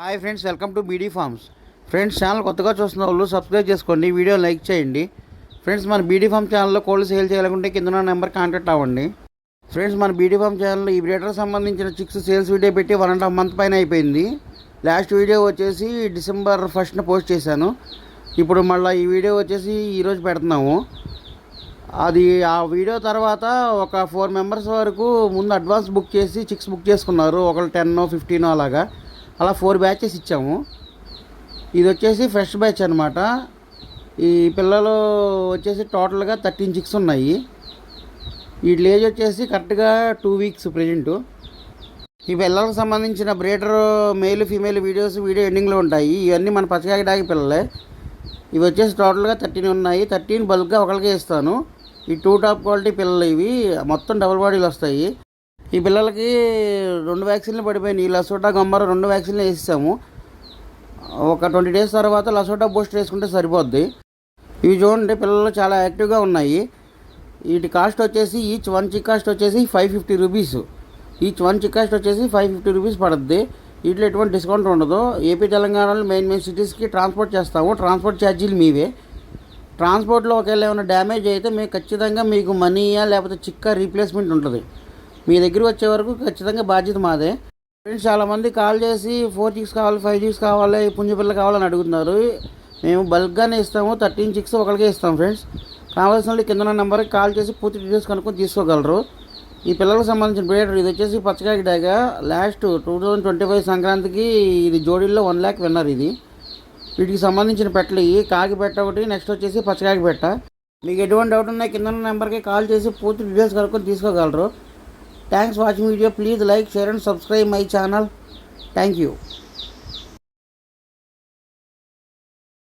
Hi friends, welcome to beedi forms. Friends, channel కొత్తగా చూస్తున్న వాళ్ళు సబ్స్క్రైబ్ చేసుకోండి, వీడియో లైక్ చేయండి. ఫ్రెండ్స్, మన బీడీ ఫార్మ్ ఛానల్లో కోళ్ళు సేల్ చేయాలనుకుంటే కింద ఉన్న నెంబర్ కాంటాక్ట్ అవ్వండి. ఫ్రెండ్స్, మన బీడీ ఫార్మ్ ఛానల్లో ఈ బ్రీడర్ సంబంధించిన చిక్స్ సేల్స్ వీడియో పెట్టి 1.5 month పైన అయిపోయింది. లాస్ట్ వీడియో వచ్చేసి December 1st పోస్ట్ చేశాను. ఇప్పుడు మళ్ళీ ఈ వీడియో వచ్చేసి ఈరోజు పెడుతున్నాము. అది ఆ వీడియో తర్వాత ఒక 4 members వరకు ముందు అడ్వాన్స్ బుక్ చేసి చిక్స్ బుక్ చేసుకున్నారు. ఒకళ్ళు 10, 15 అలాగా, అలా 4 batches ఇచ్చాము. ఇది వచ్చేసి ఫ్రెష్ బ్యాచ్ అనమాట. ఈ పిల్లలు వచ్చేసి టోటల్గా 13 చిక్స్ ఉన్నాయి. వీటి ఏజ్ వచ్చేసి కరెక్ట్గా 2 weeks ప్రజెంటు. ఈ పిల్లలకు సంబంధించిన బ్రీడర్ మేల్ ఫీమేల్ వీడియో ఎండింగ్లో ఉంటాయి. ఇవన్నీ మన పచ్చకాకి పిల్లలే. ఇవి వచ్చేసి టోటల్గా 13 ఉన్నాయి. 13 బల్క్గా ఒకరికే ఇస్తాను. ఈ 2 top క్వాలిటీ పిల్లలు ఇవి మొత్తం డబుల్ బాడీలు వస్తాయి. ఈ పిల్లలకి 2 వ్యాక్సిన్లు పడిపోయినాయి. లసోటా గమ్మర 2 వ్యాక్సిన్లు వేసాము. ఒక 20 days తర్వాత లసోటా బూస్టర్ వేసుకుంటే సరిపోద్ది. ఇవి చూడండి, పిల్లలు చాలా యాక్టివ్గా ఉన్నాయి. వీటి కాస్ట్ వచ్చేసి ఈచ్ 1 చిక్ కాస్ట్ వచ్చేసి 550 rupees. ఈచ్ 1 చిక్ కాస్ట్ వచ్చేసి 550 rupees పడుద్ది. వీటిలో ఎటువంటి డిస్కౌంట్ ఉండదు. ఏపీ తెలంగాణలో మెయిన్ సిటీస్కి ట్రాన్స్పోర్ట్ చేస్తాము. ట్రాన్స్పోర్ట్ ఛార్జీలు మీవే. ట్రాన్స్పోర్ట్లో ఒకవేళ ఏమైనా డ్యామేజ్ అయితే మేము ఖచ్చితంగా మీకు మనీయా లేకపోతే చిక్క రీప్లేస్మెంట్ ఉంటుంది. మీ దగ్గర వచ్చే వరకు ఖచ్చితంగా బాధ్యత మాదే. ఫ్రెండ్స్, చాలామంది కాల్ చేసి 4 chicks కావాలి, 5 chicks కావాలి, పుంజపిల్ల కావాలని అడుగుతున్నారు. మేము బల్క్గానే ఇస్తాము. 13 chicks ఒకరికే ఇస్తాం. ఫ్రెండ్స్, కావాల్సిన వాళ్ళు కింద నెంబర్కి కాల్ చేసి పూర్తి డీటెయిల్స్ కనుక్కొని తీసుకోగలరు. ఈ పిల్లలకు సంబంధించిన బ్రీడర్ ఇది వచ్చేసి పచ్చకాకి డాగా. లాస్ట్ 2025 సంక్రాంతికి ఇది జోడీల్లో 1 lakh విన్నర్. ఇది వీటికి సంబంధించిన పెట్టలు ఈ కాకి పెట్ట ఒకటి, నెక్స్ట్ వచ్చేసి పచ్చకాకి పెట్ట. మీకు ఎటువంటి డౌట్ ఉన్నాయి కింద నెంబర్కి కాల్ చేసి పూర్తి డీటెయిల్స్ కనుక్కొని తీసుకోగలరు. Thanks for watching video. Please like, share and subscribe my channel. Thank you.